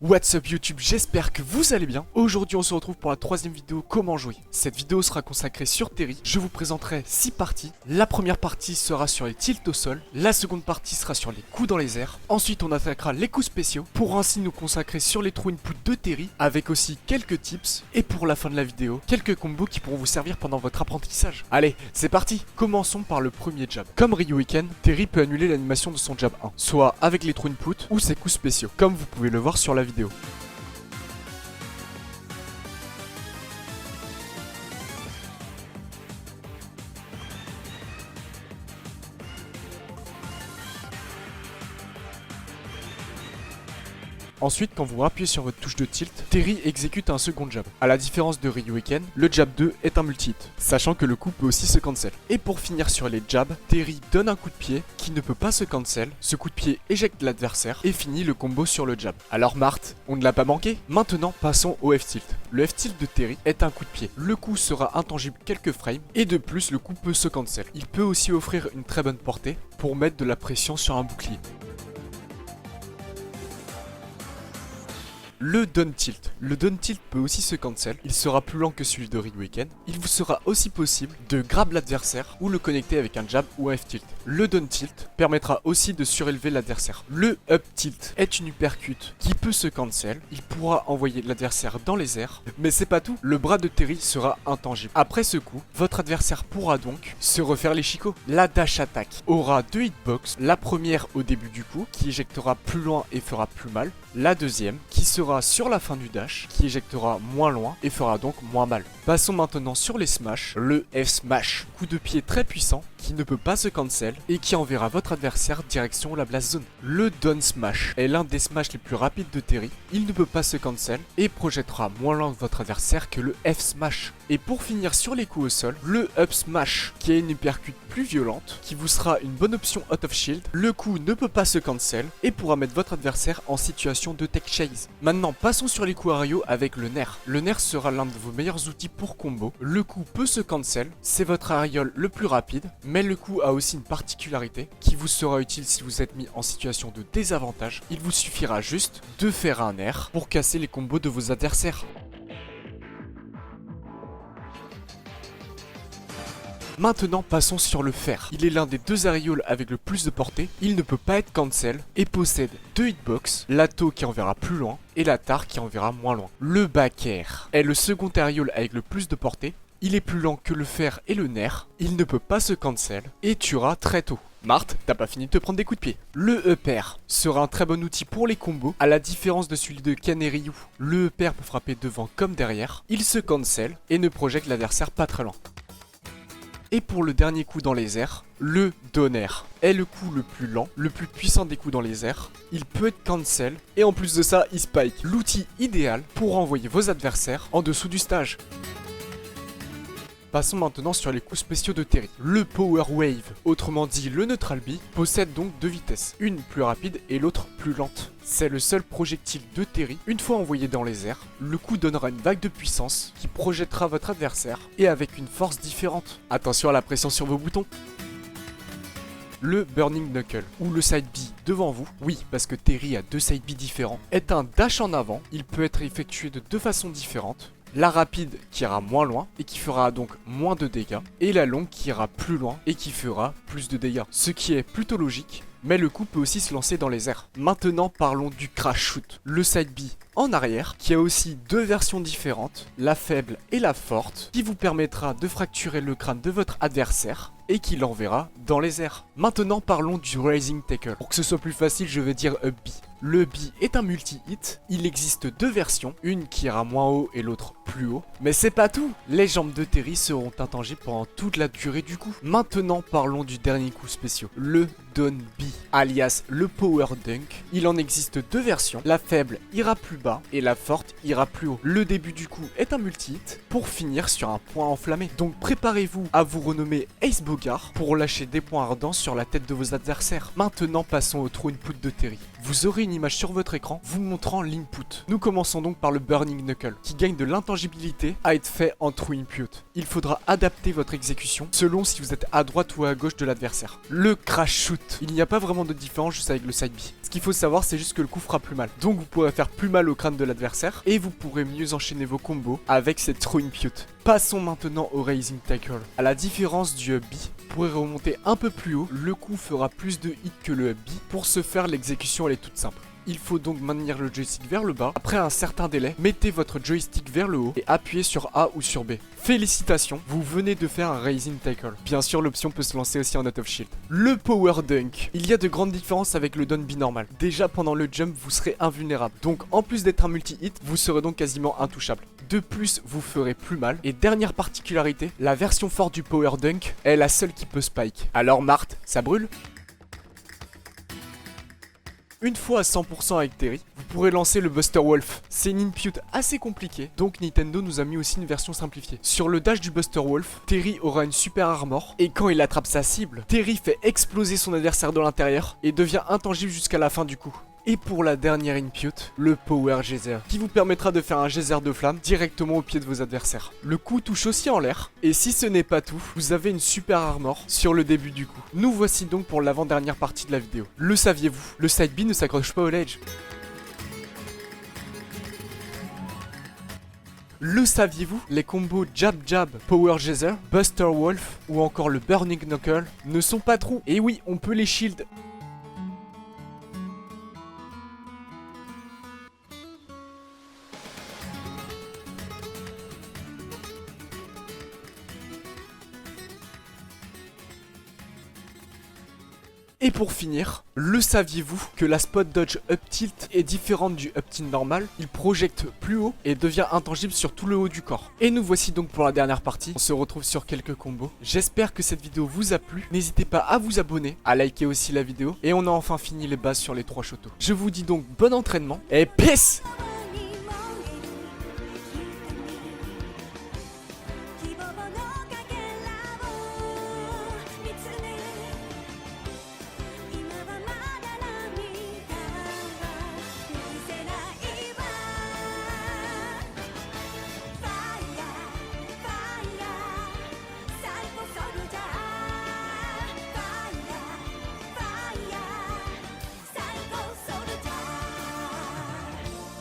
What's up YouTube, j'espère que vous allez bien. Aujourd'hui on se retrouve pour la troisième vidéo comment jouer. Cette vidéo sera consacrée sur Terry. Je vous présenterai 6 parties. La première partie sera sur les tilts au sol. La seconde partie sera sur les coups dans les airs. Ensuite on attaquera les coups spéciaux pour ainsi nous consacrer sur les trous input de Terry avec aussi quelques tips. Et pour la fin de la vidéo, quelques combos qui pourront vous servir pendant votre apprentissage. Allez, c'est parti. Commençons par le premier jab. Comme Ryuken, Terry peut annuler l'animation de son jab 1, soit avec les trous input ou ses coups spéciaux, comme vous pouvez le voir sur la vidéo. Ensuite, quand vous appuyez sur votre touche de tilt, Terry exécute un second jab. A la différence de Ryuken, le jab 2 est un multi-hit, sachant que le coup peut aussi se cancel. Et pour finir sur les jabs, Terry donne un coup de pied qui ne peut pas se cancel. Ce coup de pied éjecte l'adversaire et finit le combo sur le jab. Alors Marthe, on ne l'a pas manqué? Maintenant, passons au F-tilt. Le F-tilt de Terry est un coup de pied. Le coup sera intangible quelques frames et de plus, le coup peut se cancel. Il peut aussi offrir une très bonne portée pour mettre de la pression sur un bouclier. Le down tilt. Le down tilt peut aussi se cancel. Il sera plus lent que celui de Ryuken. Il vous sera aussi possible de grab l'adversaire ou le connecter avec un jab ou un F-tilt. Le down tilt permettra aussi de surélever l'adversaire. Le up tilt est une uppercut qui peut se cancel. Il pourra envoyer l'adversaire dans les airs. Mais c'est pas tout. Le bras de Terry sera intangible. Après ce coup, votre adversaire pourra donc se refaire les chicots. La dash attack aura deux hitbox. La première au début du coup qui éjectera plus loin et fera plus mal. La deuxième qui sera sur la fin du dash, qui éjectera moins loin et fera donc moins mal. Passons maintenant sur les smash. Le F-smash, coup de pied très puissant qui ne peut pas se cancel et qui enverra votre adversaire direction la blast zone. Le down smash est l'un des smash les plus rapides de Terry. Il ne peut pas se cancel et projettera moins loin que votre adversaire que le F-smash. Et pour finir sur les coups au sol, le up smash qui est une uppercut plus violente qui vous sera une bonne option out of shield. Le coup ne peut pas se cancel et pourra mettre votre adversaire en situation de tech chase. Maintenant passons sur les coups Ario avec le nerf. Le nerf sera l'un de vos meilleurs outils pour combo. Le coup peut se cancel, c'est votre aerial le plus rapide, mais le coup a aussi une particularité qui vous sera utile si vous êtes mis en situation de désavantage. Il vous suffira juste de faire un nerf pour casser les combos de vos adversaires. Maintenant passons sur le fer. Il est l'un des deux aerials avec le plus de portée, il ne peut pas être cancel et possède deux hitbox, l'ato qui enverra plus loin et la tar qui enverra moins loin. Le back air est le second aerial avec le plus de portée, il est plus lent que le fer et le nerf, il ne peut pas se cancel et tuera très tôt. Marthe, t'as pas fini de te prendre des coups de pied. Le E-pair sera un très bon outil pour les combos, à la différence de celui de Ken et Ryu. Le E-pair peut frapper devant comme derrière, il se cancel et ne projette l'adversaire pas très loin. Et pour le dernier coup dans les airs, le donner est le coup le plus lent, le plus puissant des coups dans les airs. Il peut être cancel et en plus de ça, il spike. L'outil idéal pour envoyer vos adversaires en dessous du stage. Passons maintenant sur les coups spéciaux de Terry. Le Power Wave, autrement dit le Neutral B, possède donc deux vitesses, une plus rapide et l'autre plus lente. C'est le seul projectile de Terry. Une fois envoyé dans les airs, le coup donnera une vague de puissance qui projettera votre adversaire et avec une force différente. Attention à la pression sur vos boutons. Le Burning Knuckle, ou le Side B devant vous, oui parce que Terry a deux Side B différents, est un dash en avant. Il peut être effectué de deux façons différentes. La rapide qui ira moins loin et qui fera donc moins de dégâts, et la longue qui ira plus loin et qui fera plus de dégâts. Ce qui est plutôt logique, mais le coup peut aussi se lancer dans les airs. Maintenant parlons du Crash Shoot, le Side B en arrière, qui a aussi deux versions différentes, la faible et la forte, qui vous permettra de fracturer le crâne de votre adversaire et qui l'enverra dans les airs. Maintenant parlons du Rising Tackle. Pour que ce soit plus facile, je vais dire Up B. Le B est un multi-hit, il existe deux versions, une qui ira moins haut et l'autre plus haut. Mais c'est pas tout, les jambes de Terry seront intangibles pendant toute la durée du coup. Maintenant parlons du dernier coup spécial, le Down B, alias le Power Dunk. Il en existe deux versions, la faible ira plus bas et la forte ira plus haut. Le début du coup est un multi-hit pour finir sur un point enflammé. Donc préparez-vous à vous renommer Ace Bogey Gengar pour lâcher des points ardents sur la tête de vos adversaires. Maintenant passons au true input de Terry. Vous aurez une image sur votre écran vous montrant l'input. Nous commençons donc par le Burning Knuckle qui gagne de l'intangibilité à être fait en true input. Il faudra adapter votre exécution selon si vous êtes à droite ou à gauche de l'adversaire. Le Crash Shoot. Il n'y a pas vraiment de différence juste avec le side B. Ce qu'il faut savoir c'est juste que le coup fera plus mal. Donc vous pourrez faire plus mal au crâne de l'adversaire et vous pourrez mieux enchaîner vos combos avec cette true input. Passons maintenant au Rising Tackle. À la différence du B, vous pourrez remonter un peu plus haut, le coup fera plus de hits que le B. Pour ce faire, l'exécution elle est toute simple. Il faut donc maintenir le joystick vers le bas. Après un certain délai, mettez votre joystick vers le haut et appuyez sur A ou sur B. Félicitations, vous venez de faire un Rising Tackle. Bien sûr, l'option peut se lancer aussi en out of shield. Le Power Dunk. Il y a de grandes différences avec le down B normal. Déjà pendant le jump, vous serez invulnérable. Donc en plus d'être un multi-hit, vous serez donc quasiment intouchable. De plus, vous ferez plus mal. Et dernière particularité, la version forte du Power Dunk est la seule qui peut spike. Alors Marthe, ça brûle ? Une fois à 100% avec Terry, vous pourrez lancer le Buster Wolf. C'est une input assez compliquée, donc Nintendo nous a mis aussi une version simplifiée. Sur le dash du Buster Wolf, Terry aura une super armor, et quand il attrape sa cible, Terry fait exploser son adversaire de l'intérieur et devient intangible jusqu'à la fin du coup. Et pour la dernière input, le Power Geyser, qui vous permettra de faire un geyser de flamme directement au pied de vos adversaires. Le coup touche aussi en l'air, et si ce n'est pas tout, vous avez une super armor sur le début du coup. Nous voici donc pour l'avant-dernière partie de la vidéo. Le saviez-vous? Le side B ne s'accroche pas au ledge. Le saviez-vous? Les combos Jab Jab, Power Geyser, Buster Wolf ou encore le Burning Knuckle ne sont pas trous. Et oui, on peut les shield. Et pour finir, le saviez-vous que la spot dodge up tilt est différente du up tilt normal? Il projette plus haut et devient intangible sur tout le haut du corps. Et nous voici donc pour la dernière partie. On se retrouve sur quelques combos. J'espère que cette vidéo vous a plu. N'hésitez pas à vous abonner, à liker aussi la vidéo. Et on a enfin fini les bases sur les 3 Shotos. Je vous dis donc bon entraînement et peace!